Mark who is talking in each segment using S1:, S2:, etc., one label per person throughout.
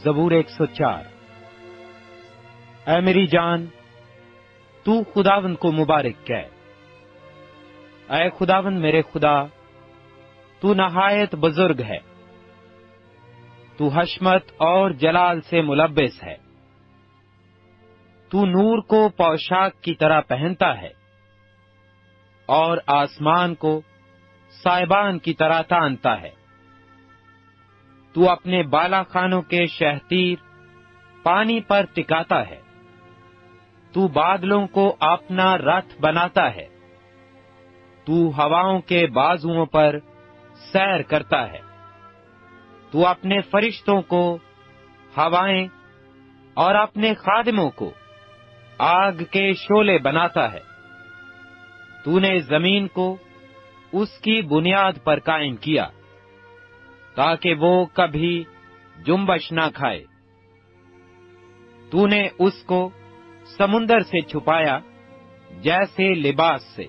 S1: زبور 104۔ اے میری جان، تو خداوند کو مبارک کہہ۔ اے خداوند میرے خدا، تو نہایت بزرگ ہے، تو حشمت اور جلال سے ملبس ہے۔ تو نور کو پوشاک کی طرح پہنتا ہے اور آسمان کو سائبان کی طرح تانتا ہے۔ تو اپنے بالا خانوں کے شہتیر پانی پر ٹکاتا ہے۔ تو بادلوں کو اپنا رتھ بناتا ہے۔ تو ہواؤں کے بازوؤں پر سیر کرتا ہے۔ تو اپنے فرشتوں کو ہوائیں اور اپنے خادموں کو آگ کے شعلے بناتا ہے۔ تو نے زمین کو اس کی بنیاد پر قائم کیا، تاکہ وہ کبھی جنبش نہ کھائے۔ تو نے اس کو سمندر سے چھپایا جیسے لباس سے۔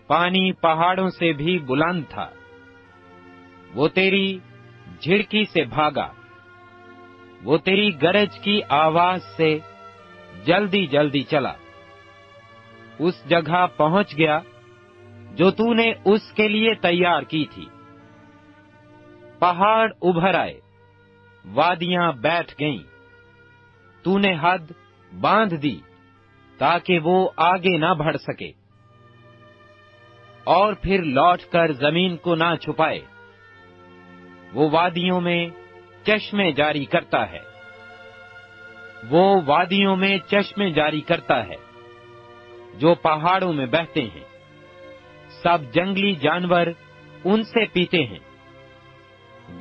S1: پانی پہاڑوں سے بھی بلند تھا، وہ تیری جھڑکی سے بھاگا، وہ تیری گرج کی آواز سے جلدی جلدی چلا۔ اس جگہ پہنچ گیا جو تو نے اس کے لیے تیار کی تھی۔ پہاڑ ابھر آئے، وادیاں بیٹھ گئیں۔ تو نے حد باندھ دی تاکہ وہ آگے نہ بڑھ سکے، اور پھر لوٹ کر زمین کو نہ چھپائے۔ وہ وادیوں میں چشمے جاری کرتا ہے، وہ وادیوں میں چشمے جاری کرتا ہے جو پہاڑوں میں بہتے ہیں۔ سب جنگلی جانور ان سے پیتے ہیں،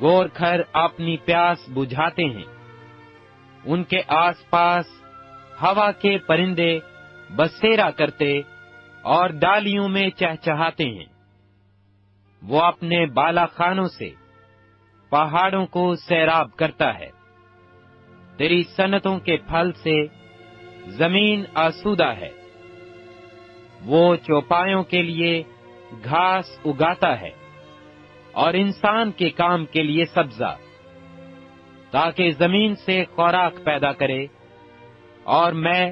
S1: گور کھر اپنی پیاس بجھاتے ہیں۔ ان کے آس پاس ہوا کے پرندے بسیرا کرتے اور ڈالیوں میں چہچہاتے ہیں۔ وہ اپنے بالا خانوں سے پہاڑوں کو سیراب کرتا ہے۔ تیری صنعتوں کے پھل سے زمین آسودہ ہے۔ وہ چوپایوں کے لیے گھاس اگاتا ہے اور انسان کے کام کے لیے سبزہ، تاکہ زمین سے خوراک پیدا کرے، اور میں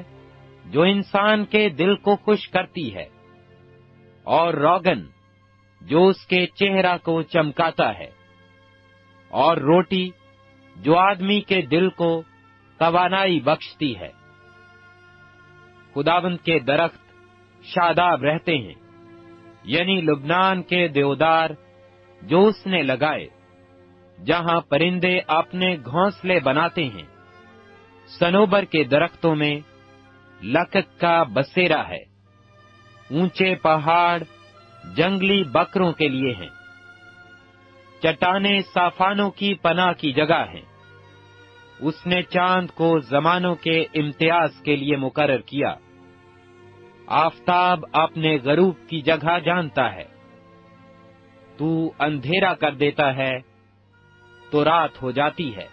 S1: جو انسان کے دل کو خوش کرتی ہے، اور روغن جو اس کے چہرہ کو چمکاتا ہے، اور روٹی جو آدمی کے دل کو توانائی بخشتی ہے۔ خداوند کے درخت شاداب رہتے ہیں، یعنی لبنان کے دیودار جو اس نے لگائے، جہاں پرندے اپنے گھونسلے بناتے ہیں۔ صنوبر کے درختوں میں لکک کا بسیرا ہے۔ اونچے پہاڑ جنگلی بکروں کے لیے ہیں۔ چٹانیں صافانوں کی پناہ کی جگہ ہیں۔ اس نے چاند کو زمانوں کے امتیاز کے لیے مقرر کیا۔ آفتاب اپنے غروب کی جگہ جانتا ہے۔ تو اندھیرا کر دیتا ہے تو رات ہو جاتی ہے،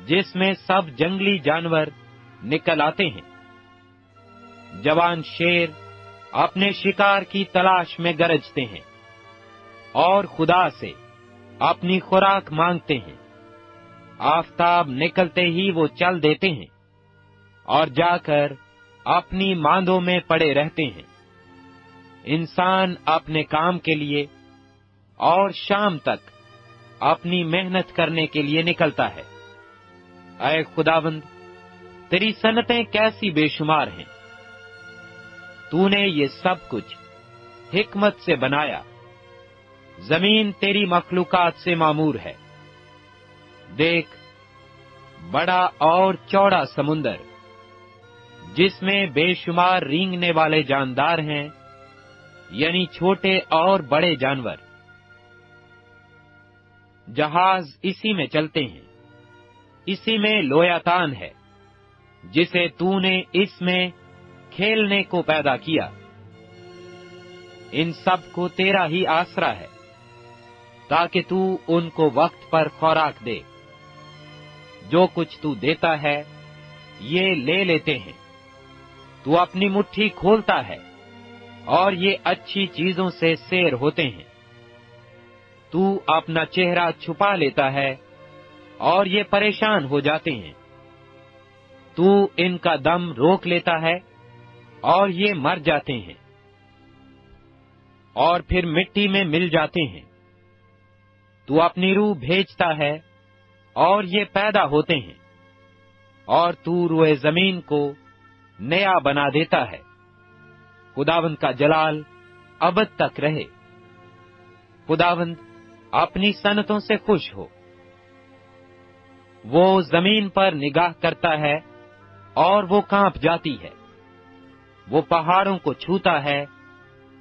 S1: جس میں سب جنگلی جانور نکل آتے ہیں۔ جوان شیر اپنے شکار کی تلاش میں گرجتے ہیں اور خدا سے اپنی خوراک مانگتے ہیں۔ آفتاب نکلتے ہی وہ چل دیتے ہیں اور جا کر اپنی ماندوں میں پڑے رہتے ہیں۔ انسان اپنے کام کے لیے اور شام تک اپنی محنت کرنے کے لیے نکلتا ہے۔ اے خداوند، تیری صنعتیں کیسی بے شمار ہیں۔ تو نے یہ سب کچھ حکمت سے بنایا۔ زمین تیری مخلوقات سے معمور ہے۔ دیکھ، بڑا اور چوڑا سمندر، جس میں بے شمار رینگنے والے جاندار ہیں، یعنی چھوٹے اور بڑے جانور۔ جہاز اسی میں چلتے ہیں، اسی میں لویاتان ہے، جسے تو نے اس میں کھیلنے کو پیدا کیا۔ ان سب کو تیرا ہی آسرا ہے، تاکہ تو ان کو وقت پر خوراک دے۔ جو کچھ تو دیتا ہے یہ لے لیتے ہیں۔ تو اپنی مٹھی کھولتا ہے اور یہ اچھی چیزوں سے سیر ہوتے ہیں۔ تو اپنا چہرہ چھپا لیتا ہے اور یہ پریشان ہو جاتے ہیں۔ تو ان کا دم روک لیتا ہے اور یہ مر جاتے ہیں اور پھر مٹی میں مل جاتے ہیں۔ تو اپنی روح بھیجتا ہے اور یہ پیدا ہوتے ہیں، اور تو روئے زمین کو نیا بنا دیتا ہے۔ خداوند کا جلال ابد تک رہے۔ خداوند اپنی سنتوں سے خوش ہو۔ وہ زمین پر نگاہ کرتا ہے اور وہ کانپ جاتی ہے۔ وہ پہاڑوں کو چھوتا ہے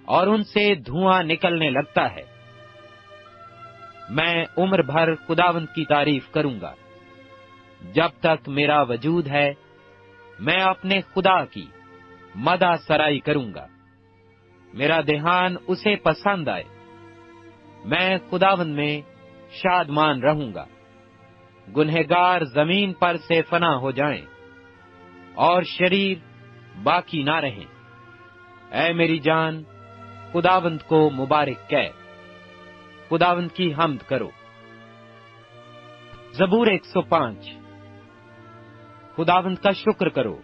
S1: اور ان سے دھواں نکلنے لگتا ہے۔ میں عمر بھر خداوند کی تعریف کروں گا۔ جب تک میرا وجود ہے میں اپنے خدا کی مدح سرائی کروں گا۔ میرا دھیان اسے پسند آئے۔ میں خداوند میں شادمان رہوں گا۔ گنہگار زمین پر سے فنا ہو جائیں اور شریر باقی نہ رہیں۔ اے میری جان خداوند کو مبارک کہہ۔ خداوند کی حمد کرو۔ زبور 105۔ خداوند کا شکر کرو،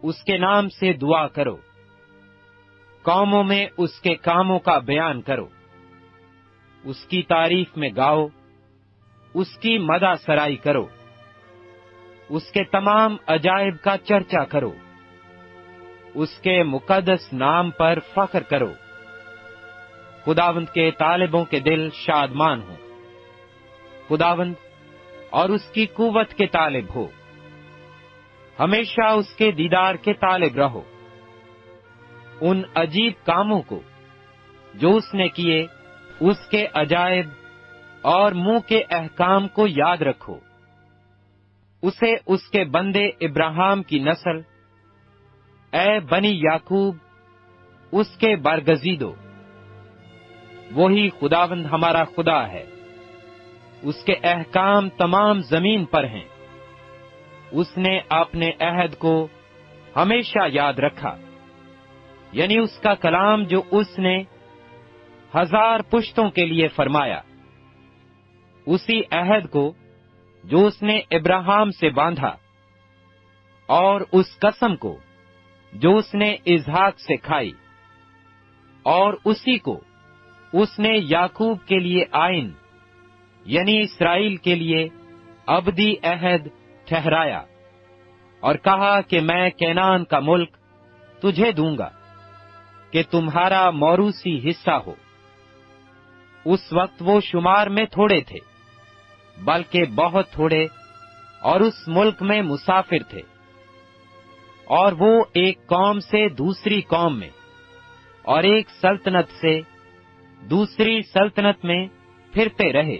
S1: اس کے نام سے دعا کرو، قوموں میں اس کے کاموں کا بیان کرو، اس کی تعریف میں گاؤ، اس کی مدح سرائی کرو، اس کے تمام عجائب کا چرچا کرو، اس کے مقدس نام پر فخر کرو۔ خداوند کے طالبوں کے دل شادمان ہوں۔ خداوند اور اس کی قوت کے طالب ہو، ہمیشہ اس کے دیدار کے طالب رہو۔ ان عجیب کاموں کو جو اس نے کیے، اس کے عجائب اور منہ کے احکام کو یاد رکھو۔ اسے اس کے بندے ابراہیم کی نسل، اے بنی یعقوب اس کے برگزیدو۔ وہی خداوند ہمارا خدا ہے، اس کے احکام تمام زمین پر ہیں۔ اس نے اپنے عہد کو ہمیشہ یاد رکھا، یعنی اس کا کلام جو اس نے 1000 پشتوں کے لیے فرمایا، اسی عہد کو جو اس نے ابراہیم سے باندھا، اور اس قسم کو جو اس نے اسحاق سے کھائی، اور اسی کو اس نے یعقوب کے لیے آئین یعنی اسرائیل کے لیے ابدی عہد ٹھہرایا، اور کہا کہ میں کینان کا ملک تجھے دوں گا کہ تمہارا موروثی حصہ ہو۔ اس وقت وہ شمار میں تھوڑے تھے، بلکہ بہت تھوڑے، اور اس ملک میں مسافر تھے، اور وہ ایک قوم سے دوسری قوم میں اور ایک سلطنت سے دوسری سلطنت میں پھرتے رہے۔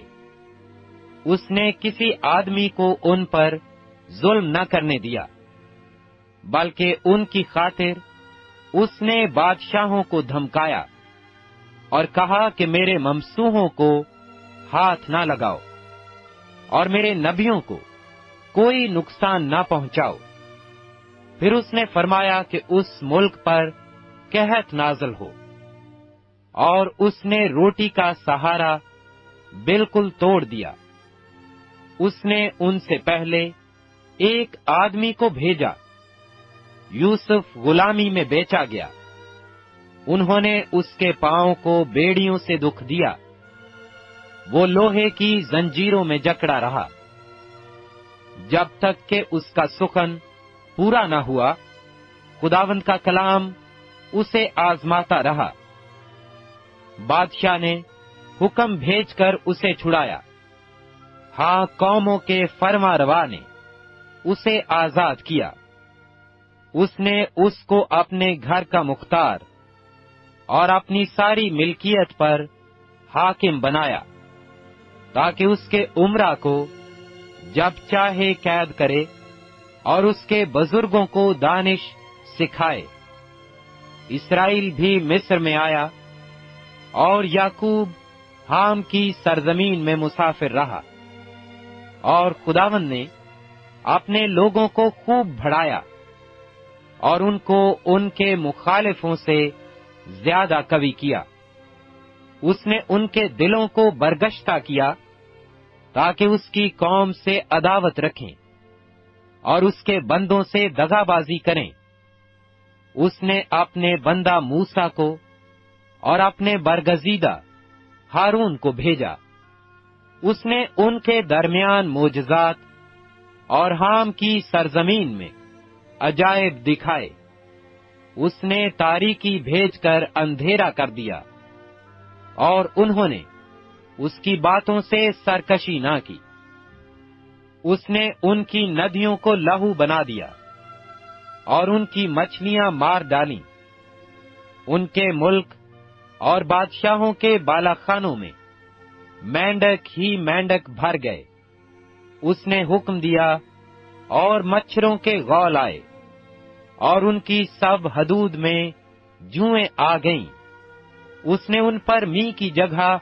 S1: اس نے کسی آدمی کو ان پر ظلم نہ کرنے دیا، بلکہ ان کی خاطر اس نے بادشاہوں کو دھمکایا اور کہا کہ میرے ممسوحوں کو ہاتھ نہ لگاؤ اور میرے نبیوں کو کوئی نقصان نہ پہنچاؤ۔ پھر اس نے فرمایا کہ اس ملک پر قحط نازل ہو، اور اس نے روٹی کا سہارا بالکل توڑ دیا۔ اس نے ان سے پہلے ایک آدمی کو بھیجا، یوسف غلامی میں بیچا گیا۔ انہوں نے اس کے پاؤں کو بیڑیوں سے دکھ دیا، وہ لوہے کی زنجیروں میں جکڑا رہا، جب تک کہ اس کا سخن پورا نہ ہوا۔ خداوند کا کلام اسے آزماتا رہا۔ بادشاہ نے حکم بھیج کر اسے چھڑایا۔ ہاں، قوموں کے فرما روا نے اسے آزاد کیا۔ اس نے اس کو اپنے گھر کا مختار اور اپنی ساری ملکیت پر حاکم بنایا، تاکہ اس کے امرا کو جب چاہے قید کرے اور اس کے بزرگوں کو دانش سکھائے۔ اسرائیل بھی مصر میں آیا اور یعقوب حام کی سرزمین میں مسافر رہا، اور خداوند نے اپنے لوگوں کو خوب بڑھایا اور ان کو ان کے مخالفوں سے زیادہ قوی کیا۔ اس نے ان کے دلوں کو برگشتہ کیا تاکہ اس کی قوم سے عداوت رکھیں اور اس کے بندوں سے دغا بازی کریں۔ اس نے اپنے بندہ موسیٰ کو اور اپنے برگزیدہ ہارون کو بھیجا۔ اس نے ان کے درمیان معجزات اور حام کی سرزمین میں عجائب دکھائے۔ اس نے تاریکی بھیج کر اندھیرا کر دیا، اور انہوں نے اس کی باتوں سے سرکشی نہ کی۔ اس نے ان کی ندیوں کو لہو بنا دیا اور ان کی مچھلیاں مار ڈالیں۔ ان کے ملک اور بادشاہوں کے بالاخانوں میں مینڈک ہی مینڈک بھر گئے۔ اس نے حکم دیا اور مچھروں کے غول آئے، اور ان کی سب حدود میں جوئیں آ گئیں۔ اس نے ان پر می کی جگہ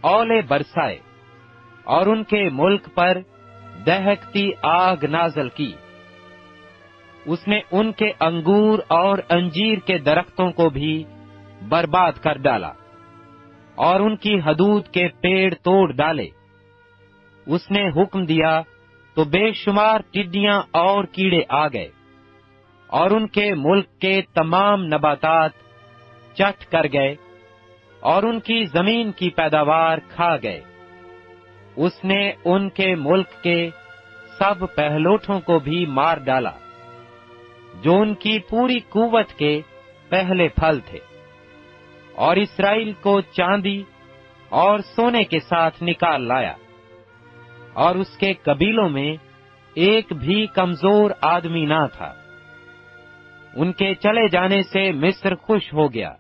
S1: اولے برسائے، اور ان کے ملک پر دہکتی آگ نازل کی۔ اس نے ان کے انگور اور انجیر کے درختوں کو بھی برباد کر ڈالا، اور ان کی حدود کے پیڑ توڑ ڈالے۔ اس نے حکم دیا تو بے شمار ٹڈیاں اور کیڑے آ گئے، اور ان کے ملک کے تمام نباتات چٹ کر گئے، اور ان کی زمین کی پیداوار کھا گئے۔ اس نے ان کے ملک کے سب پہلوٹوں کو بھی مار ڈالا، جو ان کی پوری قوت کے پہلے پھل تھے، اور اسرائیل کو چاندی اور سونے کے ساتھ نکال لایا، اور اس کے قبیلوں میں ایک بھی کمزور آدمی نہ تھا۔ ان کے چلے جانے سے مصر خوش ہو گیا،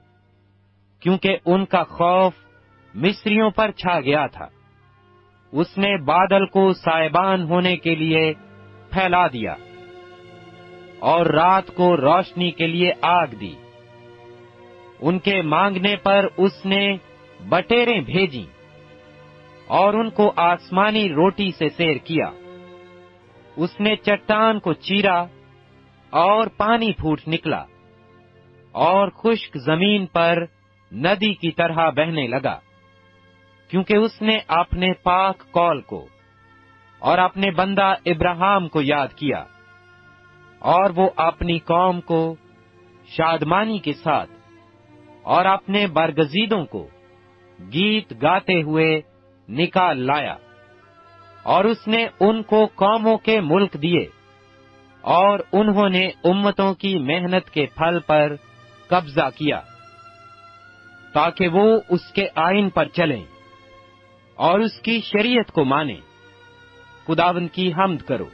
S1: کیونکہ ان کا خوف مصریوں پر چھا گیا تھا۔ اس نے بادل کو سائبان ہونے کے لیے پھیلا دیا، اور رات کو روشنی کے لیے آگ دی۔ ان کے مانگنے پر اس نے بٹیریں بھیجیں، اور ان کو آسمانی روٹی سے سیر کیا۔ اس نے چٹان کو چیرا اور پانی پھوٹ نکلا، اور خشک زمین پر ندی کی طرح بہنے لگا، کیونکہ اس نے اپنے پاک قول کو اور اپنے بندہ ابراہیم کو یاد کیا، اور وہ اپنی قوم کو شادمانی کے ساتھ اور اپنے برگزیدوں کو گیت گاتے ہوئے نکال لایا۔ اور اس نے ان کو قوموں کے ملک دیے، اور انہوں نے امتوں کی محنت کے پھل پر قبضہ کیا، تاکہ وہ اس کے آئین پر چلیں اور اس کی شریعت کو مانیں۔ خداوند کی حمد کرو۔